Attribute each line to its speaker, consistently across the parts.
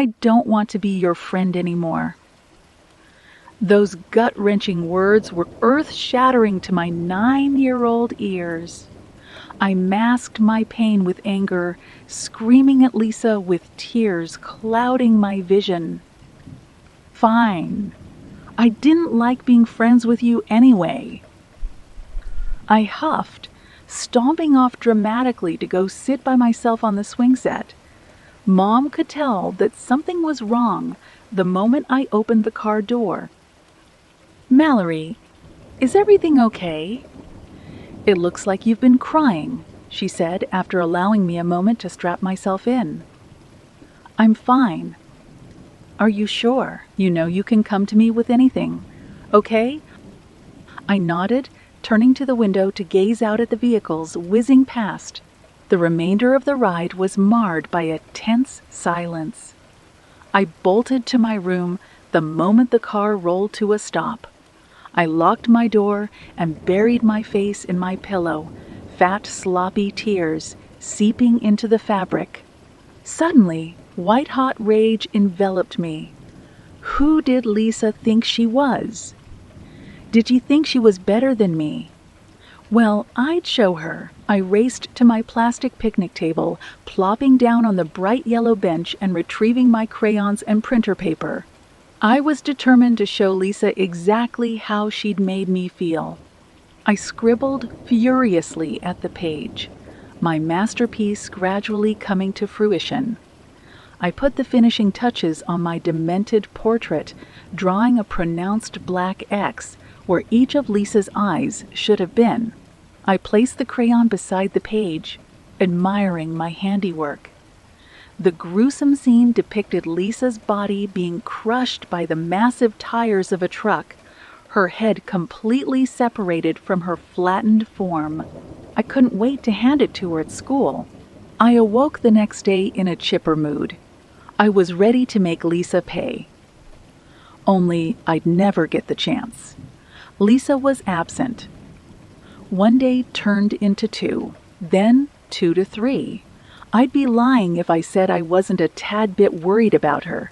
Speaker 1: I don't want to be your friend anymore." Those gut-wrenching words were earth-shattering to my 9-year-old ears. I masked my pain with anger, screaming at Lisa with tears clouding my vision. "Fine. I didn't like being friends with you anyway." I huffed, stomping off dramatically to go sit by myself on the swing set. Mom could tell that something was wrong the moment I opened the car door. "Mallory, is everything okay? It looks like you've been crying," she said after allowing me a moment to strap myself in. "I'm fine." "Are you sure? You know you can come to me with anything, okay?" I nodded, turning to the window to gaze out at the vehicles whizzing past. The remainder of the ride was marred by a tense silence. I bolted to my room the moment the car rolled to a stop. I locked my door and buried my face in my pillow, fat, sloppy tears seeping into the fabric. Suddenly, white-hot rage enveloped me. Who did Lisa think she was? Did she think she was better than me? Well, I'd show her. I raced to my plastic picnic table, plopping down on the bright yellow bench and retrieving my crayons and printer paper. I was determined to show Lisa exactly how she'd made me feel. I scribbled furiously at the page, my masterpiece gradually coming to fruition. I put the finishing touches on my demented portrait, drawing a pronounced black X where each of Lisa's eyes should have been. I placed the crayon beside the page, admiring my handiwork. The gruesome scene depicted Lisa's body being crushed by the massive tires of a truck, her head completely separated from her flattened form. I couldn't wait to hand it to her at school. I awoke the next day in a chipper mood. I was ready to make Lisa pay. Only I'd never get the chance. Lisa was absent. One day turned into 2, then 2 to 3. I'd be lying if I said I wasn't a tad bit worried about her.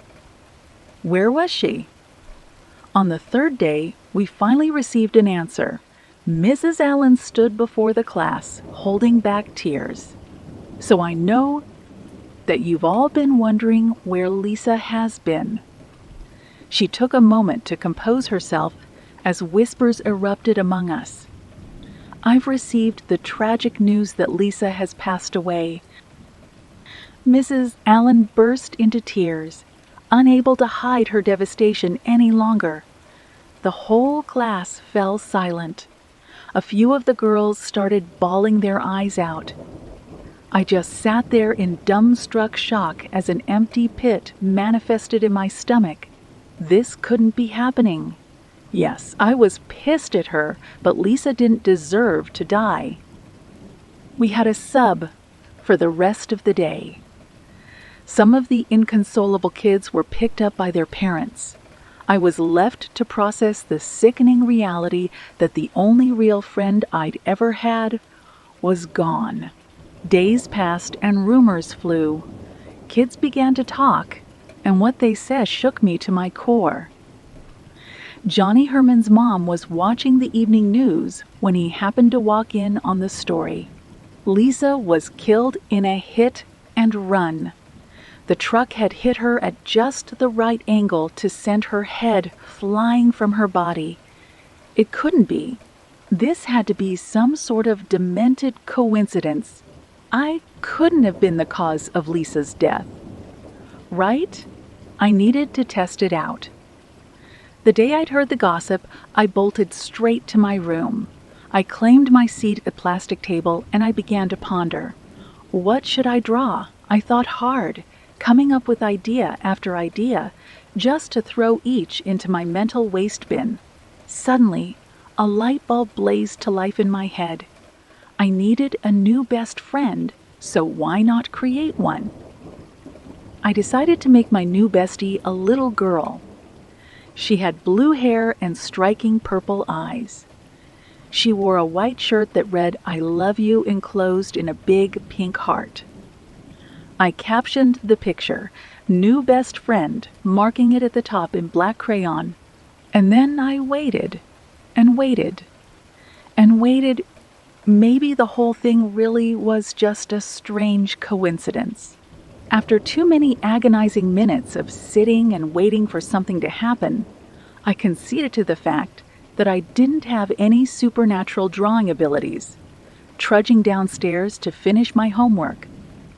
Speaker 1: Where was she? On the 3rd day, we finally received an answer. Mrs. Allen stood before the class, holding back tears. So I know that you've all been wondering where Lisa has been. She took a moment to compose herself as whispers erupted among us. I've received the tragic news that Lisa has passed away. Mrs. Allen burst into tears, unable to hide her devastation any longer. The whole class fell silent. A few of the girls started bawling their eyes out. I just sat there in dumbstruck shock as an empty pit manifested in my stomach. This couldn't be happening. Yes, I was pissed at her, but Lisa didn't deserve to die. We had a sub for the rest of the day. Some of the inconsolable kids were picked up by their parents. I was left to process the sickening reality that the only real friend I'd ever had was gone. Days passed and rumors flew. Kids began to talk, and what they said shook me to my core. Johnny Herman's mom was watching the evening news when he happened to walk in on the story. Lisa was killed in a hit and run. The truck had hit her at just the right angle to send her head flying from her body. It couldn't be. This had to be some sort of demented coincidence. I couldn't have been the cause of Lisa's death. Right? I needed to test it out. The day I'd heard the gossip, I bolted straight to my room. I claimed my seat at the plastic table and I began to ponder. What should I draw? I thought hard, coming up with idea after idea, just to throw each into my mental waste bin. Suddenly, a light bulb blazed to life in my head. I needed a new best friend, so why not create one? I decided to make my new bestie a little girl. She had blue hair and striking purple eyes. She wore a white shirt that read, "I love you," enclosed in a big pink heart. I captioned the picture, New best friend, marking it at the top in black crayon. And then I waited, and waited, and waited. Maybe the whole thing really was just a strange coincidence. After too many agonizing minutes of sitting and waiting for something to happen, I conceded to the fact that I didn't have any supernatural drawing abilities. Trudging downstairs to finish my homework,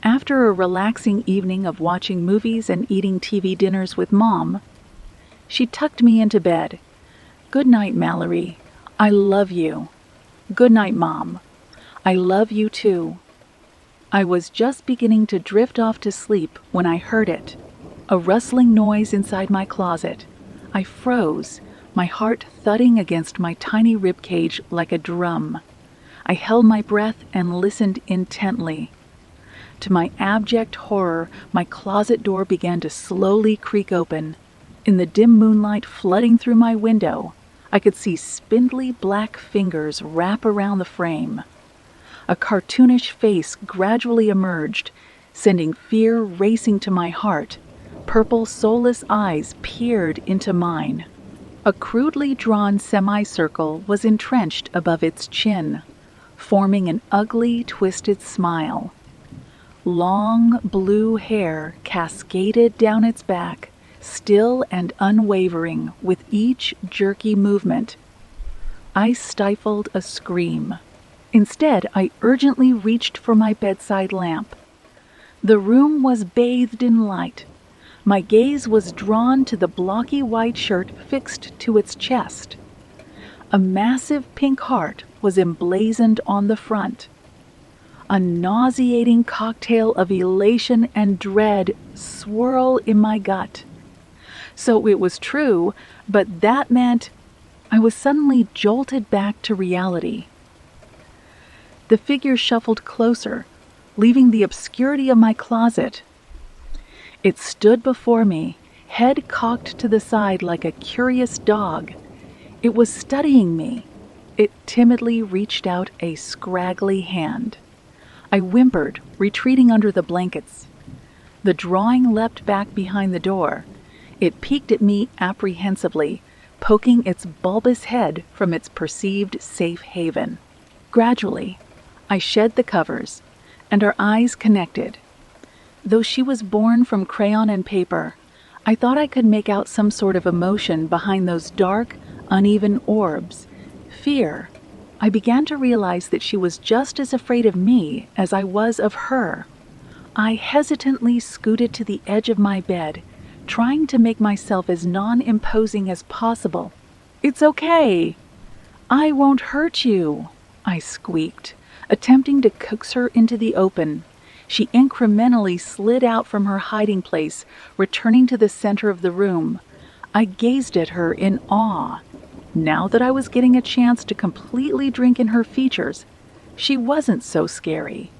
Speaker 1: after a relaxing evening of watching movies and eating TV dinners with Mom, she tucked me into bed. "Good night, Mallory. I love you." "Good night, Mom. I love you too." I was just beginning to drift off to sleep when I heard it, a rustling noise inside my closet. I froze, my heart thudding against my tiny ribcage like a drum. I held my breath and listened intently. To my abject horror, my closet door began to slowly creak open. In the dim moonlight flooding through my window, I could see spindly black fingers wrap around the frame. A cartoonish face gradually emerged, sending fear racing to my heart. Purple, soulless eyes peered into mine. A crudely drawn semicircle was entrenched above its chin, forming an ugly, twisted smile. Long, blue hair cascaded down its back, still and unwavering with each jerky movement. I stifled a scream. Instead, I urgently reached for my bedside lamp. The room was bathed in light. My gaze was drawn to the blocky white shirt fixed to its chest. A massive pink heart was emblazoned on the front. A nauseating cocktail of elation and dread swirl in my gut. So it was true, but that meant I was suddenly jolted back to reality. The figure shuffled closer, leaving the obscurity of my closet. It stood before me, head cocked to the side like a curious dog. It was studying me. It timidly reached out a scraggly hand. I whimpered, retreating under the blankets. The drawing leapt back behind the door. It peeked at me apprehensively, poking its bulbous head from its perceived safe haven. Gradually, I shed the covers, and our eyes connected. Though she was born from crayon and paper, I thought I could make out some sort of emotion behind those dark, uneven orbs. Fear. I began to realize that she was just as afraid of me as I was of her. I hesitantly scooted to the edge of my bed, trying to make myself as non-imposing as possible. "It's okay. I won't hurt you," I squeaked, attempting to coax her into the open. She incrementally slid out from her hiding place, returning to the center of the room. I gazed at her in awe. Now that I was getting a chance to completely drink in her features, she wasn't so scary.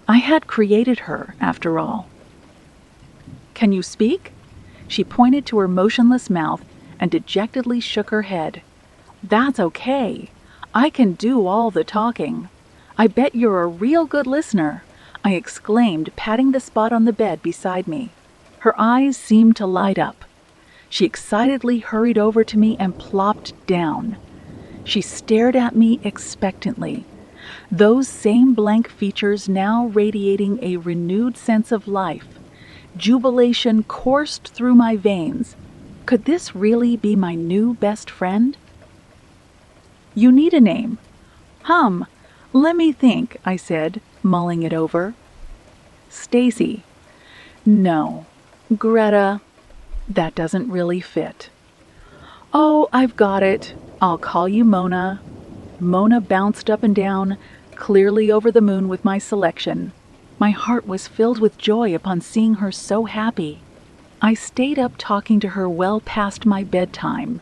Speaker 1: I had created her, after all. "Can you speak?" She pointed to her motionless mouth and dejectedly shook her head. "That's okay. I can do all the talking. I bet you're a real good listener," I exclaimed, patting the spot on the bed beside me. Her eyes seemed to light up. She excitedly hurried over to me and plopped down. She stared at me expectantly, those same blank features now radiating a renewed sense of life. Jubilation coursed through my veins. Could this really be my new best friend? "You need a name." Let me think," I said, mulling it over. "Stacy." "No. Greta. That doesn't really fit." "Oh, I've got it. I'll call you Mona." Mona bounced up and down, clearly over the moon with my selection. My heart was filled with joy upon seeing her so happy. I stayed up talking to her well past my bedtime.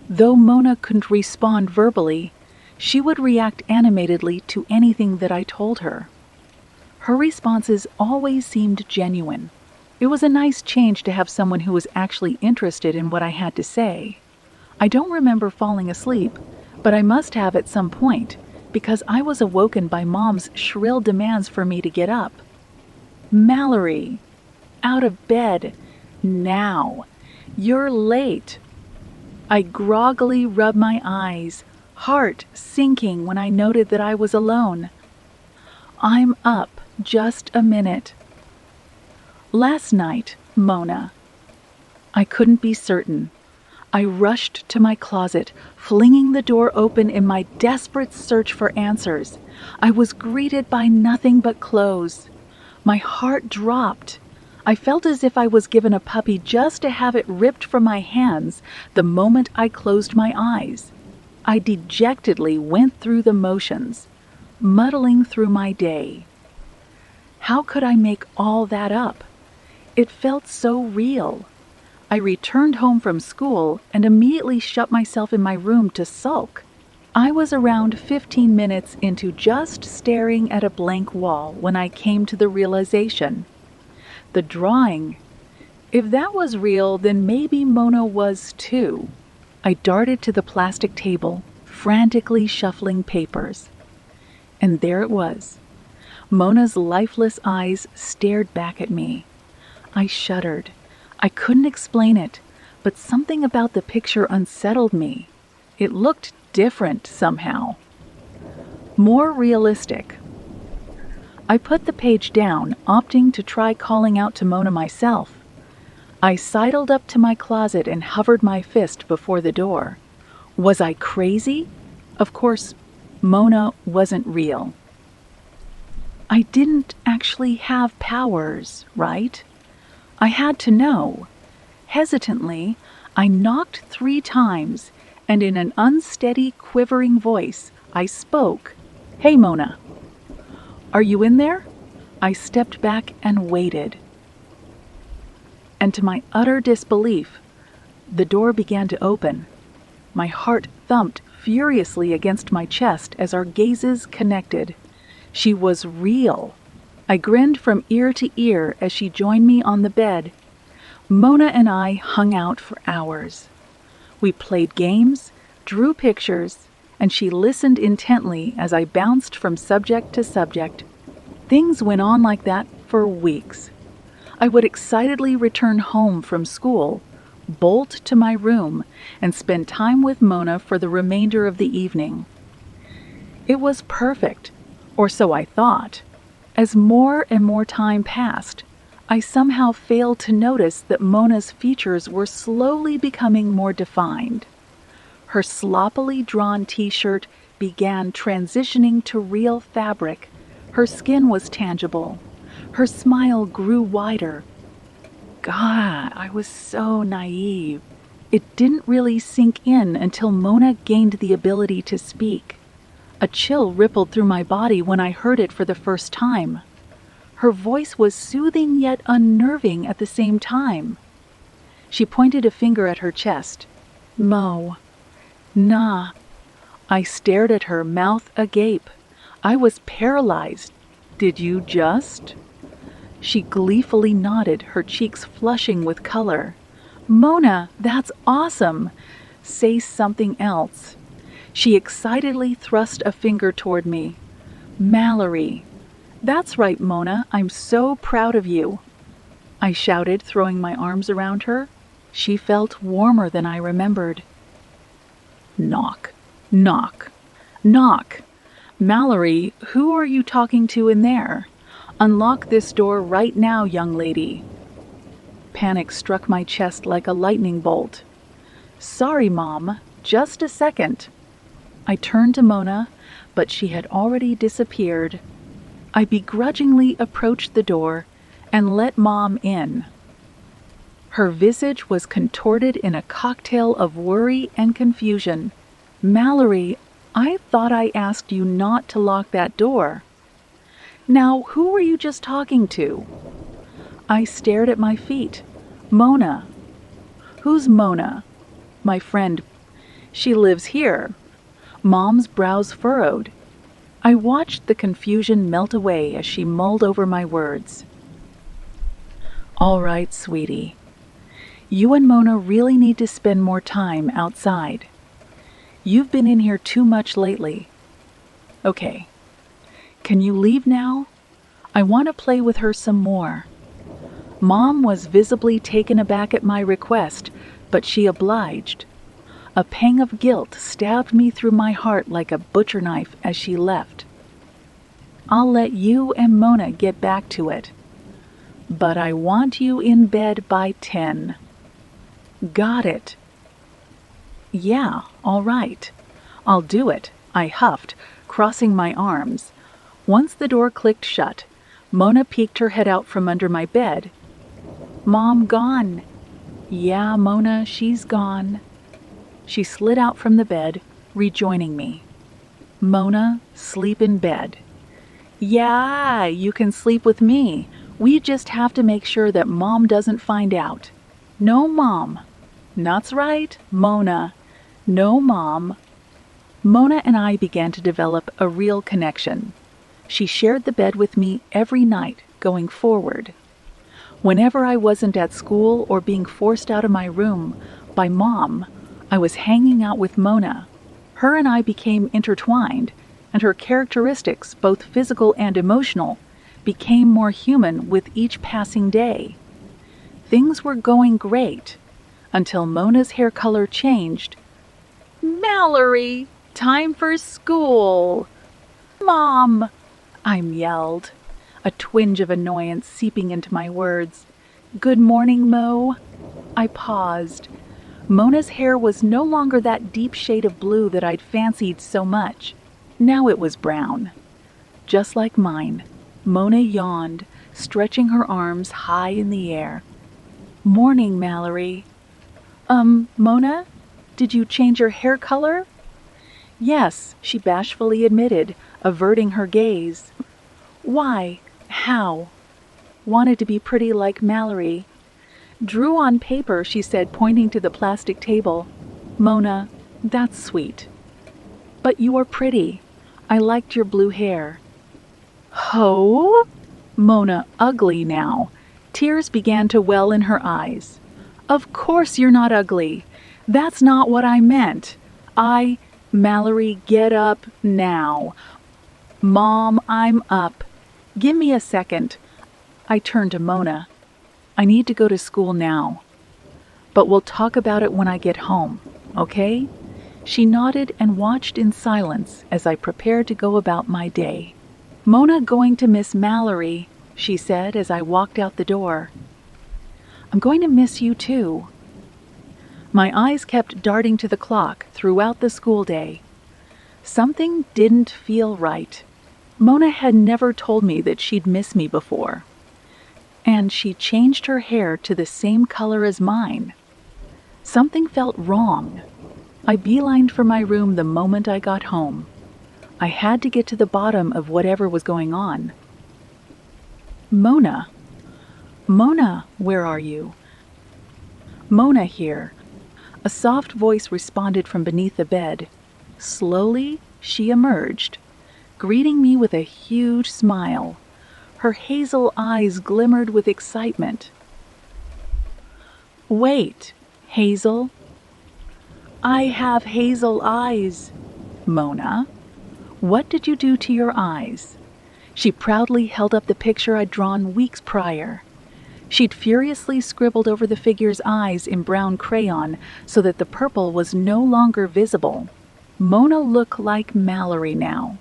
Speaker 1: Though Mona couldn't respond verbally, she would react animatedly to anything that I told her. Her responses always seemed genuine. It was a nice change to have someone who was actually interested in what I had to say. I don't remember falling asleep, but I must have at some point, because I was awoken by Mom's shrill demands for me to get up. "Mallory." out of bed. Now. You're late. I groggily rubbed my eyes, heart sinking when I noted that I was alone. I'm up. Just a minute. Last night, Mona. I couldn't be certain. I rushed to my closet, flinging the door open in my desperate search for answers. I was greeted by nothing but clothes. My heart dropped. I felt as if I was given a puppy just to have it ripped from my hands the moment I closed my eyes. I dejectedly went through the motions, muddling through my day. How could I make all that up? It felt so real. I returned home from school and immediately shut myself in my room to sulk. I was around 15 minutes into just staring at a blank wall when I came to the realization. The drawing. If that was real, then maybe Mona was too. I darted to the plastic table, frantically shuffling papers. And there it was. Mona's lifeless eyes stared back at me. I shuddered. I couldn't explain it, but something about the picture unsettled me. It looked different somehow. More realistic. I put the page down, opting to try calling out to Mona myself. I sidled up to my closet and hovered my fist before the door. Was I crazy? Of course, Mona wasn't real. I didn't actually have powers, right? I had to know. Hesitantly, I knocked 3 times, and in an unsteady, quivering voice, I spoke. "Hey, Mona. Are you in there?" I stepped back and waited. And to my utter disbelief, the door began to open. My heart thumped furiously against my chest as our gazes connected. She was real. I grinned from ear to ear as she joined me on the bed. Mona and I hung out for hours. We played games, drew pictures, and she listened intently as I bounced from subject to subject. Things went on like that for weeks. I would excitedly return home from school, bolt to my room, and spend time with Mona for the remainder of the evening. It was perfect, or so I thought. As more and more time passed, I somehow failed to notice that Mona's features were slowly becoming more defined. Her sloppily drawn t-shirt began transitioning to real fabric. Her skin was tangible. Her smile grew wider. God, I was so naive. It didn't really sink in until Mona gained the ability to speak. A chill rippled through my body when I heard it for the first time. Her voice was soothing yet unnerving at the same time. She pointed a finger at her chest. "Mo. Nah." I stared at her, mouth agape. I was paralyzed. "Did you just?" She gleefully nodded, her cheeks flushing with color. "Mona, that's awesome. Say something else." She excitedly thrust a finger toward me. "Mallory." "That's right, Mona. I'm so proud of you," I shouted, throwing my arms around her. She felt warmer than I remembered. Knock, knock, knock. "Mallory, who are you talking to in there? Unlock this door right now, young lady." Panic struck my chest like a lightning bolt. "Sorry, Mom. Just a second." I turned to Mona, but she had already disappeared. I begrudgingly approached the door and let Mom in. Her visage was contorted in a cocktail of worry and confusion. "Mallory, I thought I asked you not to lock that door." "Now, who were you just talking to?" I stared at my feet. "Mona." "Who's Mona?" "My friend. She lives here." Mom's brows furrowed. I watched the confusion melt away as she mulled over my words. "All right, sweetie. You and Mona really need to spend more time outside. You've been in here too much lately. Okay. Can you leave now? I want to play with her some more." Mom was visibly taken aback at my request, but she obliged. A pang of guilt stabbed me through my heart like a butcher knife as she left. I'll let you and Mona get back to it. But I want you in bed by 10. Got it. Yeah, all right. I'll do it, I huffed, crossing my arms. Once the door clicked shut, Mona peeked her head out from under my bed. Mom gone. Yeah, Mona, she's gone. She slid out from the bed, rejoining me. Mona, sleep in bed. Yeah, you can sleep with me. We just have to make sure that Mom doesn't find out. No, Mom. That's right, Mona. No, Mom. Mona and I began to develop a real connection. She shared the bed with me every night going forward. Whenever I wasn't at school or being forced out of my room by Mom, I was hanging out with Mona. Her and I became intertwined, and her characteristics, both physical and emotional, became more human with each passing day. Things were going great, until Mona's hair color changed. Mallory, time for school. Mom, I yelled, a twinge of annoyance seeping into my words. Good morning, Mo. I paused. Mona's hair was no longer that deep shade of blue that I'd fancied so much. Now it was brown. Just like mine, Mona yawned, stretching her arms high in the air. Morning, Mallory. Mona? Did you change your hair color? Yes, she bashfully admitted, averting her gaze. Why? How? Wanted to be pretty like Mallory. Drew on paper, she said, pointing to the plastic table. Mona, that's sweet. But you are pretty. I liked your blue hair. Ho? Mona, ugly now. Tears began to well in her eyes. Of course you're not ugly. That's not what I meant. Mallory, get up now. Mom, I'm up. Give me a second. I turned to Mona. I need to go to school now. But we'll talk about it when I get home, okay? She nodded and watched in silence as I prepared to go about my day. Mona going to miss Mallory, she said as I walked out the door. I'm going to miss you too. My eyes kept darting to the clock throughout the school day. Something didn't feel right. Mona had never told me that she'd miss me before. And she changed her hair to the same color as mine. Something felt wrong. I beelined for my room the moment I got home. I had to get to the bottom of whatever was going on. Mona. Mona, where are you? Mona here. A soft voice responded from beneath the bed. Slowly, she emerged, greeting me with a huge smile. Her hazel eyes glimmered with excitement. Wait, Hazel. I have hazel eyes. Mona, what did you do to your eyes? She proudly held up the picture I'd drawn weeks prior. She'd furiously scribbled over the figure's eyes in brown crayon so that the purple was no longer visible. Mona looked like Mallory now.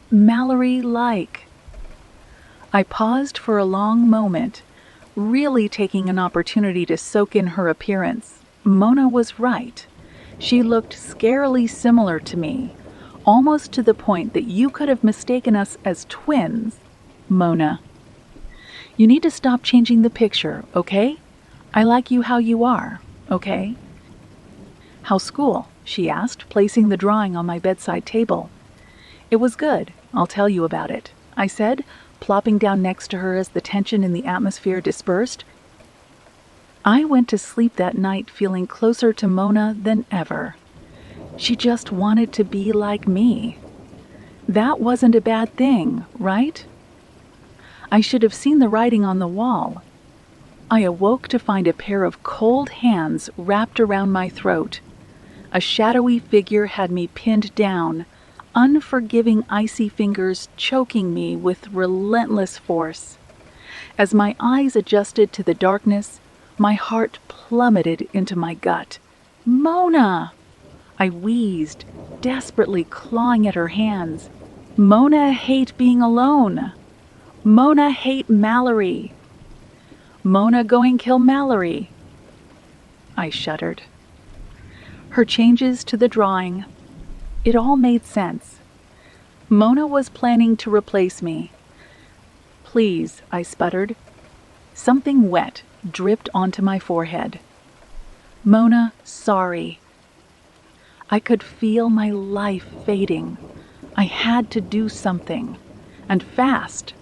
Speaker 1: Mallory-like. I paused for a long moment, really taking an opportunity to soak in her appearance. Mona was right. She looked scarily similar to me, almost to the point that you could have mistaken us as twins. Mona, you need to stop changing the picture, okay? I like you how you are, okay? How's school? She asked, placing the drawing on my bedside table. It was good. I'll tell you about it, I said, plopping down next to her as the tension in the atmosphere dispersed. I went to sleep that night feeling closer to Mona than ever. She just wanted to be like me. That wasn't a bad thing, right? I should have seen the writing on the wall. I awoke to find a pair of cold hands wrapped around my throat. A shadowy figure had me pinned down, unforgiving icy fingers choking me with relentless force. As my eyes adjusted to the darkness, my heart plummeted into my gut. "Mona!" I wheezed, desperately clawing at her hands. "Mona hate being alone. Mona hate Mallory. Mona going kill Mallory." I shuddered. Her changes to the drawing. It all made sense. Mona was planning to replace me. "Please," I sputtered. Something wet dripped onto my forehead. "Mona, sorry." I could feel my life fading. I had to do something, and fast.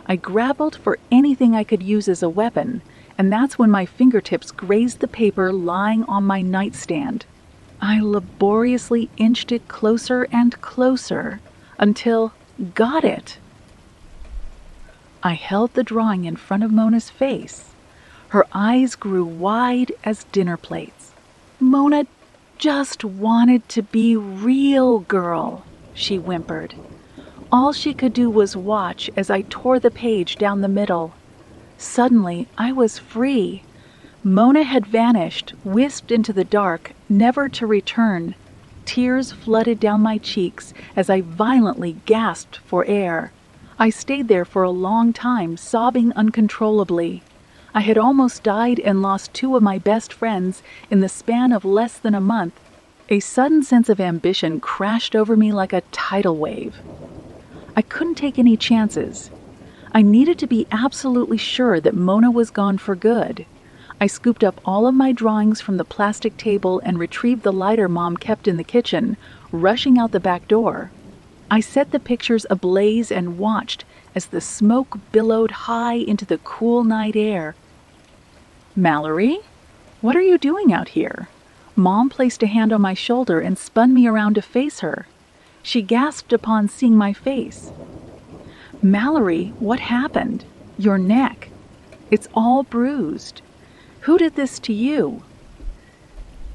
Speaker 1: I grappled for anything I could use as a weapon, and that's when my fingertips grazed the paper lying on my nightstand. I laboriously inched it closer and closer until got it. I held the drawing in front of Mona's face. Her eyes grew wide as dinner plates. "Mona just wanted to be real, girl," she whimpered. All she could do was watch as I tore the page down the middle. Suddenly, I was free. Mona had vanished, whisked into the dark, never to return. Tears flooded down my cheeks as I violently gasped for air. I stayed there for a long time, sobbing uncontrollably. I had almost died and lost two of my best friends in the span of less than a month. A sudden sense of ambition crashed over me like a tidal wave. I couldn't take any chances. I needed to be absolutely sure that Mona was gone for good. I scooped up all of my drawings from the plastic table and retrieved the lighter Mom kept in the kitchen, rushing out the back door. I set the pictures ablaze and watched as the smoke billowed high into the cool night air. "Mallory, what are you doing out here?" Mom placed a hand on my shoulder and spun me around to face her. She gasped upon seeing my face. "Mallory, what happened? Your neck. It's all bruised. Who did this to you?"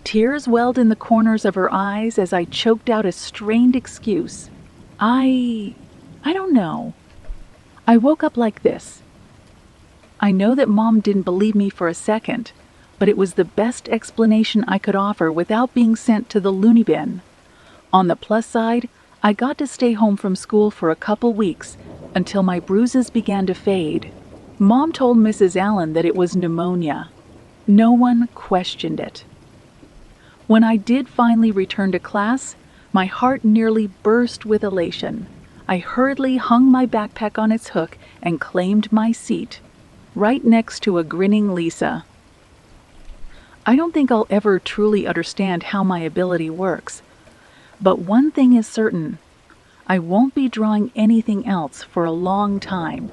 Speaker 1: Tears welled in the corners of her eyes as I choked out a strained excuse. I don't know. I woke up like this." I know that Mom didn't believe me for a second, but it was the best explanation I could offer without being sent to the loony bin. On the plus side, I got to stay home from school for a couple weeks until my bruises began to fade. Mom told Mrs. Allen that it was pneumonia. No one questioned it. When I did finally return to class, my heart nearly burst with elation. I hurriedly hung my backpack on its hook and claimed my seat, right next to a grinning Lisa. I don't think I'll ever truly understand how my ability works, but one thing is certain: I won't be drawing anything else for a long time.